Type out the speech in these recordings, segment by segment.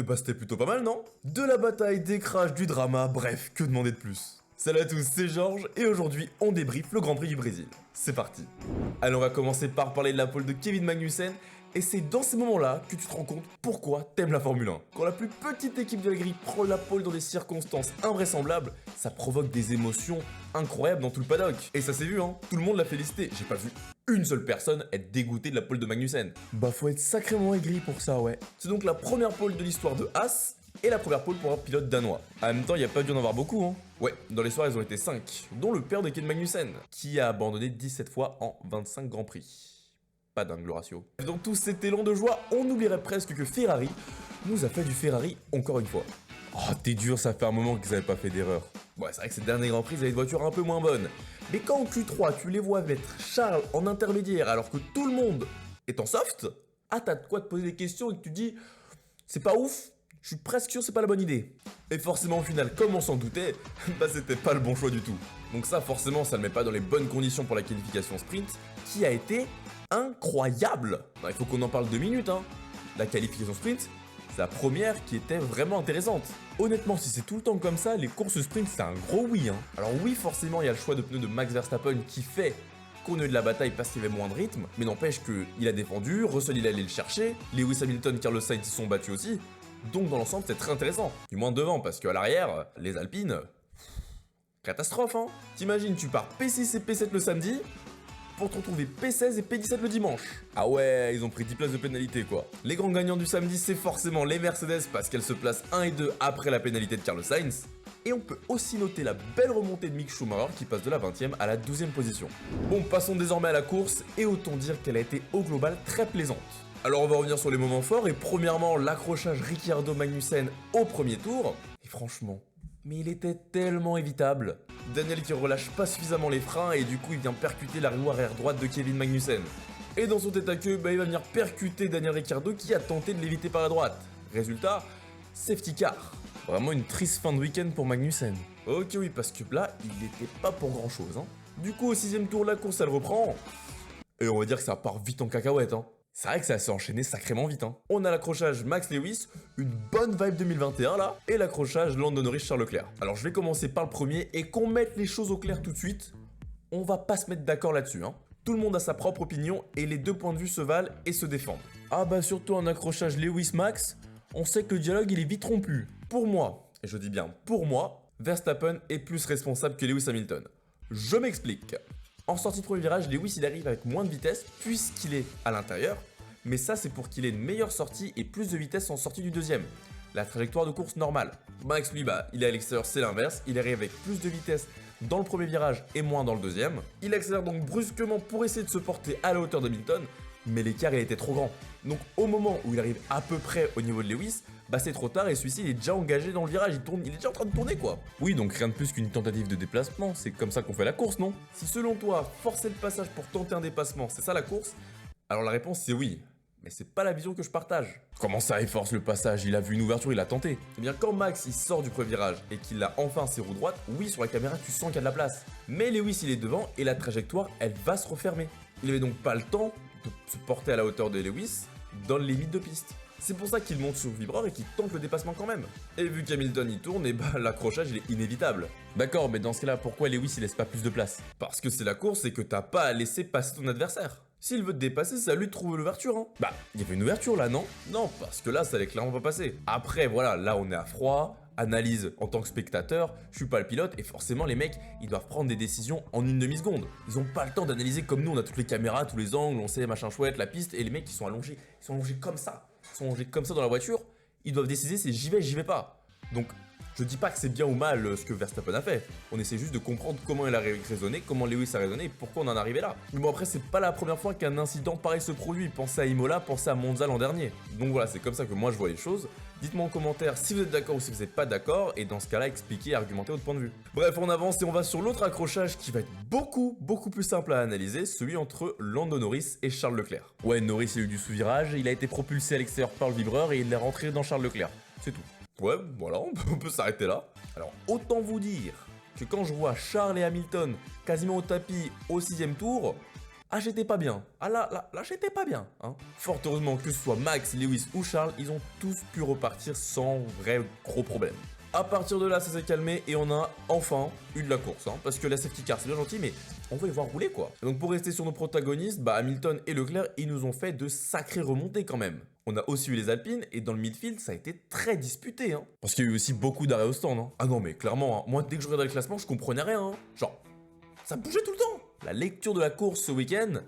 Eh bah c'était plutôt pas mal, non? De la bataille, des crashs, du drama, bref, que demander de plus? Salut à tous, c'est Georges, et aujourd'hui on débriefe le Grand Prix du Brésil. C'est parti. Allez, on va commencer par parler de la pole de Kevin Magnussen, et c'est dans ces moments-là que tu te rends compte pourquoi t'aimes la Formule 1. Quand la plus petite équipe de la grille prend la pole dans des circonstances invraisemblables, ça provoque des émotions incroyables dans tout le paddock. Et ça s'est vu, hein, tout le monde l'a félicité, j'ai pas vu une seule personne être dégoûtée de la pole de Magnussen. Bah faut être sacrément aigri pour ça, ouais. C'est donc la première pole de l'histoire de Haas, et la première pole pour un pilote danois. En même temps, il n'y a pas dû en avoir beaucoup, hein. Ouais, dans l'histoire, ils ont été 5, dont le père de Ken Magnussen, qui a abandonné 17 fois en 25 Grands Prix. Pas dingue le ratio. Dans tout cet élan de joie, on oublierait presque que Ferrari nous a fait du Ferrari encore une fois. Oh, t'es dur, ça fait un moment qu'ils avaient pas fait d'erreur. Ouais, c'est vrai que ces derniers Grands Prix, ils avaient des voitures un peu moins bonnes. Mais quand en Q3, tu les vois mettre Charles en intermédiaire alors que tout le monde est en soft, ah, t'as de quoi te poser des questions et que tu te dis, c'est pas ouf, je suis presque sûr que c'est pas la bonne idée. Et forcément au final, comme on s'en doutait, bah c'était pas le bon choix du tout. Donc ça forcément ça ne met pas dans les bonnes conditions pour la qualification sprint, qui a été incroyable. Il faut qu'on en parle 2 minutes, hein. La qualification sprint, c'est la première qui était vraiment intéressante. Honnêtement, si c'est tout le temps comme ça, les courses sprint c'est un gros oui, hein. Alors oui, forcément il y a le choix de pneus de Max Verstappen qui fait qu'on a eu de la bataille parce qu'il y avait moins de rythme, mais n'empêche qu'il a défendu, Russell il allait le chercher, Lewis Hamilton, Carlos Sainz ils sont battus aussi. Donc dans l'ensemble c'est très intéressant, du moins devant, parce qu'à l'arrière, les Alpines, catastrophe hein. T'imagines, tu pars P6 et P7 le samedi, pour te retrouver P16 et P17 le dimanche. Ah ouais, ils ont pris 10 places de pénalité quoi. Les grands gagnants du samedi c'est forcément les Mercedes parce qu'elles se placent 1 et 2 après la pénalité de Carlos Sainz. Et on peut aussi noter la belle remontée de Mick Schumacher qui passe de la 20e à la 12e position. Bon, passons désormais à la course et autant dire qu'elle a été au global très plaisante. Alors on va revenir sur les moments forts et premièrement l'accrochage Ricciardo-Magnussen au premier tour. Et franchement, mais il était tellement évitable. Daniel qui relâche pas suffisamment les freins et du coup il vient percuter la roue arrière droite de Kevin Magnussen. Et dans son tête à queue, bah, il va venir percuter Daniel Ricciardo qui a tenté de l'éviter par la droite. Résultat, safety car. Vraiment une triste fin de week-end pour Magnussen. Ok oui, parce que là, il n'était pas pour grand chose. Hein. Du coup, au 6ème tour, la course elle reprend. Et on va dire que ça part vite en cacahuète. Hein. C'est vrai que ça s'est enchaîné sacrément vite. Hein. On a l'accrochage Max Lewis, une bonne vibe 2021 là, et l'accrochage Lando Norris Charles Leclerc. Alors je vais commencer par le premier et qu'on mette les choses au clair tout de suite. On va pas se mettre d'accord là-dessus. Hein. Tout le monde a sa propre opinion et les deux points de vue se valent et se défendent. Ah bah surtout un accrochage Lewis-Max, on sait que le dialogue il est vite rompu. Pour moi, et je dis bien pour moi, Verstappen est plus responsable que Lewis Hamilton. Je m'explique. En sortie de premier virage, Lewis il arrive avec moins de vitesse puisqu'il est à l'intérieur, mais ça c'est pour qu'il ait une meilleure sortie et plus de vitesse en sortie du deuxième. La trajectoire de course normale. Max lui, bah, il est à l'extérieur, c'est l'inverse, il arrive avec plus de vitesse dans le premier virage et moins dans le deuxième. Il accélère donc brusquement pour essayer de se porter à la hauteur d'Hamilton, mais l'écart il était trop grand. Donc au moment où il arrive à peu près au niveau de Lewis, bah c'est trop tard et celui-ci il est déjà engagé dans le virage, il est déjà en train de tourner quoi. Oui, donc rien de plus qu'une tentative de déplacement, c'est comme ça qu'on fait la course, non? Si selon toi, forcer le passage pour tenter un dépassement, c'est ça la course? Alors la réponse c'est oui. Mais c'est pas la vision que je partage. Comment ça, il force le passage? Il a vu une ouverture, il a tenté. Eh bien, quand Max il sort du premier virage et qu'il a enfin ses roues droites, oui, sur la caméra, tu sens qu'il y a de la place. Mais Lewis, il est devant et la trajectoire, elle va se refermer. Il avait donc pas le temps de se porter à la hauteur de Lewis dans les limites de piste. C'est pour ça qu'il monte sur le vibreur et qu'il tente le dépassement quand même. Et vu qu'Hamilton y tourne, et bah l'accrochage il est inévitable. D'accord, mais dans ce cas-là, pourquoi Lewis il laisse pas plus de place? Parce que c'est la course et que t'as pas à laisser passer ton adversaire. S'il veut te dépasser, c'est à lui de trouver l'ouverture, hein. Bah, il y avait une ouverture là, non? Non, parce que là, ça allait clairement pas passer. Après, voilà, là on est à froid, analyse en tant que spectateur, je suis pas le pilote, et forcément les mecs, ils doivent prendre des décisions en une demi-seconde. Ils ont pas le temps d'analyser comme nous, on a toutes les caméras, tous les angles, on sait machin chouette, la piste, et les mecs ils sont allongés comme ça. Ils sont allongés comme ça dans la voiture, ils doivent décider c'est j'y vais pas. Donc, je dis pas que c'est bien ou mal ce que Verstappen a fait. On essaie juste de comprendre comment il a raisonné, comment Lewis a raisonné et pourquoi on en est arrivé là. Mais bon après c'est pas la première fois qu'un incident pareil se produit. Pensez à Imola, pensez à Monza l'an dernier. Donc voilà, c'est comme ça que moi je vois les choses. Dites-moi en commentaire si vous êtes d'accord ou si vous n'êtes pas d'accord et dans ce cas-là expliquez et argumentez votre point de vue. Bref, on avance et on va sur l'autre accrochage qui va être beaucoup plus simple à analyser, celui entre Lando Norris et Charles Leclerc. Ouais, Norris il a eu du sous-virage, il a été propulsé à l'extérieur par le vibreur et il est rentré dans Charles Leclerc. C'est tout. Ouais, voilà, on peut s'arrêter là. Alors, autant vous dire que quand je vois Charles et Hamilton quasiment au tapis au 6ème tour, ah j'étais pas bien. Ah là j'étais pas bien. Hein. Fort heureusement que ce soit Max, Lewis ou Charles, ils ont tous pu repartir sans vrai gros problème. À partir de là, ça s'est calmé et on a enfin eu de la course. Hein, parce que la safety car, c'est bien gentil, mais on veut les voir rouler quoi. Donc pour rester sur nos protagonistes, Hamilton et Leclerc, ils nous ont fait de sacrées remontées quand même. On a aussi eu les Alpines et dans le midfield, ça a été très disputé. Hein, parce qu'il y a eu aussi beaucoup d'arrêts au stand. Hein. Ah non, mais clairement, hein, moi dès que je regardais le classement, je comprenais rien. Hein. Genre, ça bougeait tout le temps. La lecture de la course ce week-end,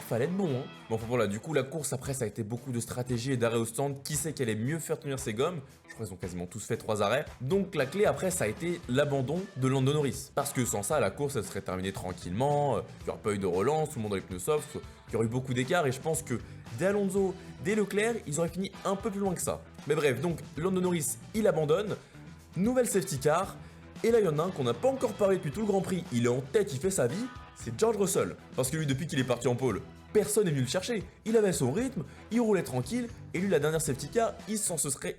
fallait être bon. Hein. Bon, enfin voilà, du coup, la course après, ça a été beaucoup de stratégie et d'arrêts au stand. Qui sait qu'elle allait mieux faire tenir ses gommes? Je crois qu'ils ont quasiment tous fait 3 arrêts. Donc la clé après, ça a été l'abandon de Lando Norris. Parce que sans ça, la course, elle serait terminée tranquillement. Il n'y aurait pas eu de relance, tout le monde aurait les pneus soft. Il y aurait eu beaucoup d'écart et je pense que dès Alonso, dès Leclerc, ils auraient fini un peu plus loin que ça. Mais bref, donc Lando Norris, il abandonne. Nouvelle safety car. Et là, il y en a un qu'on n'a pas encore parlé depuis tout le Grand Prix. Il est en tête, il fait sa vie. C'est George Russell. Parce que lui, depuis qu'il est parti en pole, personne n'est venu le chercher. Il avait son rythme, il roulait tranquille. Et lui, la dernière safety car, il s'en serait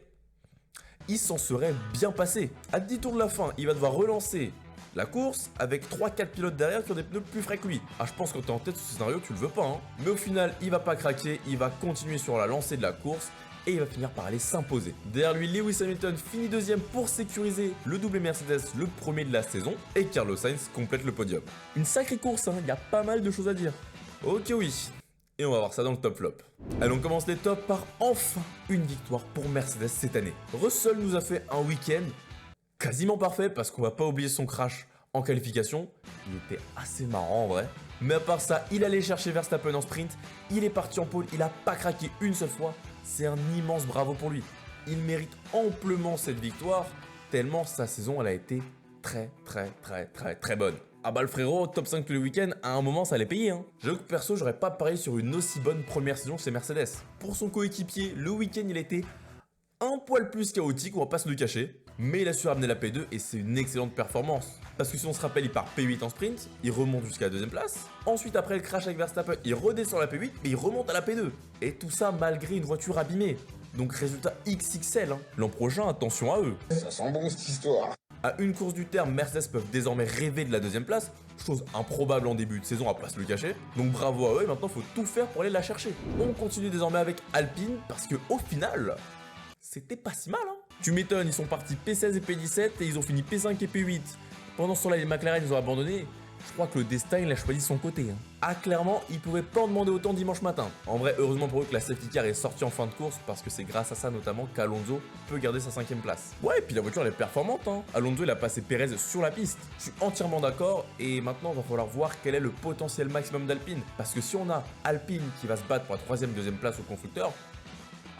bien passé. À 10 tours de la fin, il va devoir relancer la course avec 3-4 pilotes derrière qui ont des pneus plus frais que lui. Ah, je pense que quand t'es en tête de ce scénario, tu le veux pas. Hein. Mais au final, il va pas craquer, il va continuer sur la lancée de la course. Et il va finir par aller s'imposer. Derrière lui, Lewis Hamilton finit deuxième pour sécuriser le doublé Mercedes, le premier de la saison, et Carlos Sainz complète le podium. Une sacrée course, hein, il y a pas mal de choses à dire. Ok oui, et on va voir ça dans le top flop. Allez, on commence les tops par enfin une victoire pour Mercedes cette année. Russell nous a fait un week-end quasiment parfait parce qu'on va pas oublier son crash en qualification. Il était assez marrant en vrai. Mais à part ça, il allait chercher Verstappen en sprint, il est parti en pole, il a pas craqué une seule fois. C'est un immense bravo pour lui. Il mérite amplement cette victoire, tellement sa saison elle a été très bonne. Ah bah le frérot, top 5 tous les week-ends, à un moment ça allait payer. Hein. J'avoue que perso, j'aurais pas parié sur une aussi bonne première saison chez Mercedes. Pour son coéquipier, le week-end il a été un poil plus chaotique, on va pas se le cacher. Mais il a su ramener la P2 et c'est une excellente performance. Parce que si on se rappelle, il part P8 en sprint, il remonte jusqu'à la deuxième place. Ensuite, après le crash avec Verstappen, il redescend à la P8 et il remonte à la P2. Et tout ça malgré une voiture abîmée. Donc résultat XXL. Hein. L'an prochain, attention à eux. Ça sent bon cette histoire. À une course du terme, Mercedes peuvent désormais rêver de la deuxième place, chose improbable en début de saison, à pas se le cacher. Donc bravo à eux et maintenant faut tout faire pour aller la chercher. On continue désormais avec Alpine parce que au final, c'était pas si mal. Hein. Tu m'étonnes, ils sont partis P16 et P17 et ils ont fini P5 et P8. Pendant ce temps-là, les McLaren ils ont abandonné. Je crois que le destin il a choisi son côté. Hein. Ah clairement, ils pouvaient pas en demander autant dimanche matin. En vrai, heureusement pour eux que la safety car est sortie en fin de course parce que c'est grâce à ça notamment qu'Alonso peut garder sa 5ème place. Ouais, et puis la voiture elle est performante. Hein. Alonso il a passé Perez sur la piste. Je suis entièrement d'accord et maintenant il va falloir voir quel est le potentiel maximum d'Alpine. Parce que si on a Alpine qui va se battre pour la 3ème, 2ème place au constructeur,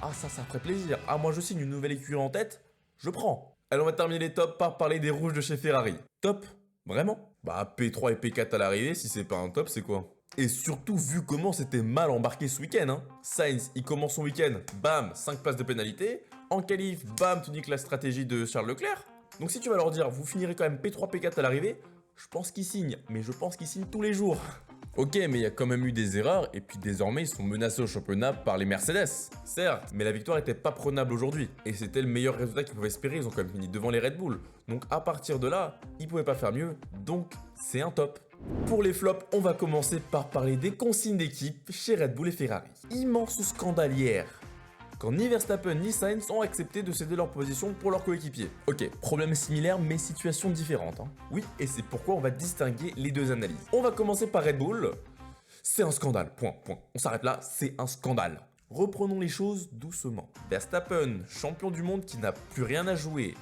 ah ça ferait plaisir. Ah moi je signe une nouvelle écurie en tête, je prends. Allez on va terminer les tops par parler des rouges de chez Ferrari. Top? Vraiment? Bah P3 et P4 à l'arrivée, si c'est pas un top, c'est quoi? Et surtout vu comment c'était mal embarqué ce week-end. Hein. Sainz, il commence son week-end, bam, 5 places de pénalité. En qualif, bam, tu niques la stratégie de Charles Leclerc. Donc si tu vas leur dire, vous finirez quand même P3, P4 à l'arrivée, je pense qu'ils signent, mais je pense qu'ils signent tous les jours. Ok, mais il y a quand même eu des erreurs, et puis désormais ils sont menacés au championnat par les Mercedes. Certes, mais la victoire n'était pas prenable aujourd'hui, et c'était le meilleur résultat qu'ils pouvaient espérer, ils ont quand même fini devant les Red Bull. Donc à partir de là, ils pouvaient pas faire mieux, donc c'est un top. Pour les flops, on va commencer par parler des consignes d'équipe chez Red Bull et Ferrari. Immense scandale hier, quand ni Verstappen ni Sainz ont accepté de céder leur position pour leur coéquipier. Ok, problème similaire mais situation différente. Hein. Oui, et c'est pourquoi on va distinguer les deux analyses. On va commencer par Red Bull. C'est un scandale, point. On s'arrête là, c'est un scandale. Reprenons les choses doucement. Verstappen, champion du monde qui n'a plus rien à jouer,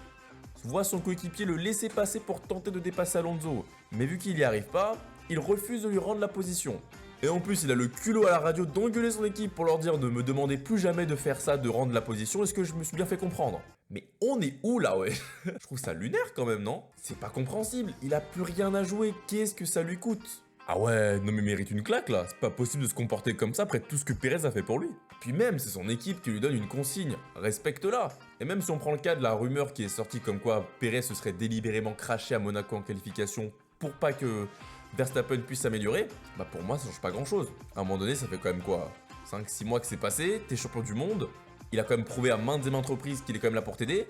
voit son coéquipier le laisser passer pour tenter de dépasser Alonso. Mais vu qu'il n'y arrive pas, il refuse de lui rendre la position. Et en plus, il a le culot à la radio d'engueuler son équipe pour leur dire de me demander plus jamais de faire ça, de rendre la position. Est-ce que je me suis bien fait comprendre? Mais on est où là, ouais? Je trouve ça lunaire quand même, non? C'est pas compréhensible, il a plus rien à jouer, qu'est-ce que ça lui coûte? Ah ouais, non mais mérite une claque là, c'est pas possible de se comporter comme ça après tout ce que Perez a fait pour lui. Puis même, c'est son équipe qui lui donne une consigne, respecte-la. Et même si on prend le cas de la rumeur qui est sortie comme quoi Perez se serait délibérément craché à Monaco en qualification pour pas que Verstappen puisse s'améliorer, bah pour moi ça change pas grand chose. À un moment donné, ça fait quand même quoi, 5-6 mois que c'est passé, t'es champion du monde, il a quand même prouvé à maintes et maintes reprises qu'il est quand même là pour t'aider.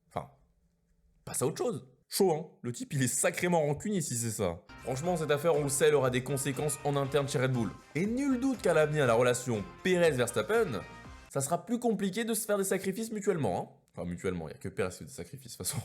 Enfin, passe à autre chose. Chaud, hein? Le type, il est sacrément rancunier si c'est ça. Franchement, cette affaire, on le sait, elle aura des conséquences en interne chez Red Bull. Et nul doute qu'à l'avenir, la relation Perez-Verstappen, ça sera plus compliqué de se faire des sacrifices mutuellement, hein. Enfin, mutuellement, il n'y a que Perez qui fait des sacrifices, de toute façon.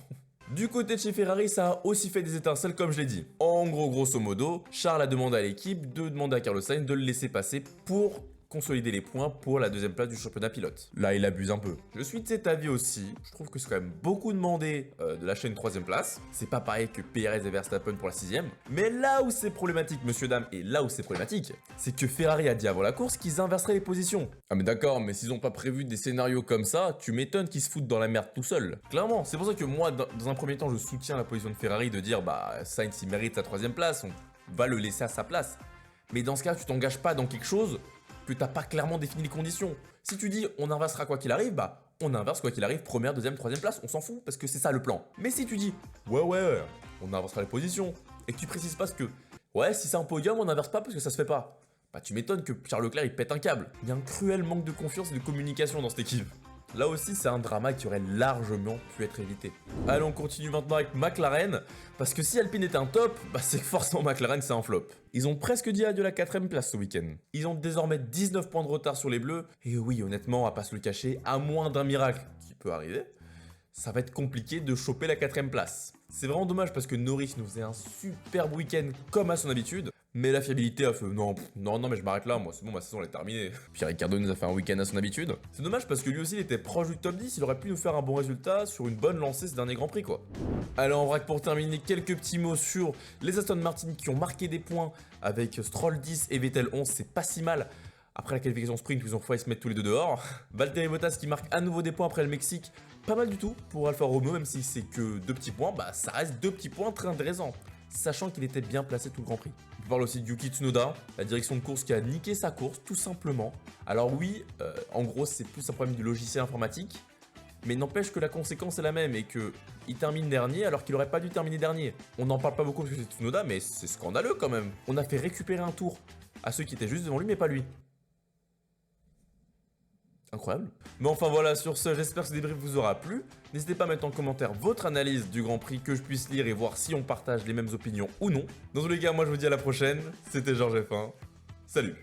Du côté de chez Ferrari, ça a aussi fait des étincelles, comme je l'ai dit. En gros, grosso modo, Charles a demandé à l'équipe de demander à Carlos Sainz de le laisser passer pour consolider les points pour la deuxième place du championnat pilote. Là, il abuse un peu. Je suis de cet avis aussi. Je trouve que c'est quand même beaucoup demandé de lâcher une troisième place. C'est pas pareil que Perez et Verstappen pour la sixième. Mais là où c'est problématique, monsieur, dame, et là où c'est problématique, c'est que Ferrari a dit avant la course qu'ils inverseraient les positions. Ah mais d'accord, mais s'ils ont pas prévu des scénarios comme ça, tu m'étonnes qu'ils se foutent dans la merde tout seuls. Clairement, c'est pour ça que moi, dans un premier temps, je soutiens la position de Ferrari de dire, bah, Sainz, il mérite sa troisième place, on va le laisser à sa place. Mais dans ce cas, tu t'engages pas dans quelque chose que t'as pas clairement défini les conditions. Si tu dis on inversera quoi qu'il arrive, bah on inverse quoi qu'il arrive, première, deuxième, troisième place, on s'en fout parce que c'est ça le plan. Mais si tu dis ouais, on inversera les positions et que tu précises pas ce que ouais, si c'est un podium, on inverse pas parce que ça se fait pas. Bah tu m'étonnes que Charles Leclerc il pète un câble. Il y a un cruel manque de confiance et de communication dans cette équipe. Là aussi, c'est un drama qui aurait largement pu être évité. Allez, on continue maintenant avec McLaren, parce que si Alpine était un top, bah c'est que forcément McLaren c'est un flop. Ils ont presque dit adieu à la 4ème place ce week-end. Ils ont désormais 19 points de retard sur les Bleus, et oui, honnêtement, on va pas se le cacher, à moins d'un miracle qui peut arriver, ça va être compliqué de choper la 4ème place. C'est vraiment dommage parce que Norris nous faisait un superbe week-end comme à son habitude, mais la fiabilité a fait non, mais je m'arrête là, moi c'est bon, ma saison elle est terminée. Puis Ricciardo nous a fait un week-end à son habitude. C'est dommage parce que lui aussi il était proche du top 10, il aurait pu nous faire un bon résultat sur une bonne lancée ce dernier Grand Prix quoi. Alors en vrac pour terminer, quelques petits mots sur les Aston Martin qui ont marqué des points avec Stroll 10 et Vettel 11, c'est pas si mal. Après la qualification sprint, ils ont failli se mettre tous les deux dehors. Valtteri Bottas qui marque à nouveau des points après le Mexique. Pas mal du tout pour Alfa Romeo, même si c'est que 2 petits points, bah ça reste 2 petits points très intéressants. Sachant qu'il était bien placé tout le Grand Prix. On parle aussi de Yuki Tsunoda, la direction de course qui a niqué sa course, tout simplement. Alors oui, en gros c'est plus un problème du logiciel informatique, mais n'empêche que la conséquence est la même et qu'il termine dernier alors qu'il aurait pas dû terminer dernier. On n'en parle pas beaucoup parce que c'est Tsunoda, mais c'est scandaleux quand même. On a fait récupérer un tour à ceux qui étaient juste devant lui, mais pas lui. Incroyable. Mais enfin voilà, sur ce, j'espère que ce débrief vous aura plu. N'hésitez pas à mettre en commentaire votre analyse du Grand Prix, que je puisse lire et voir si on partage les mêmes opinions ou non. Dans tous les cas, moi je vous dis à la prochaine. C'était Georges F1. Salut.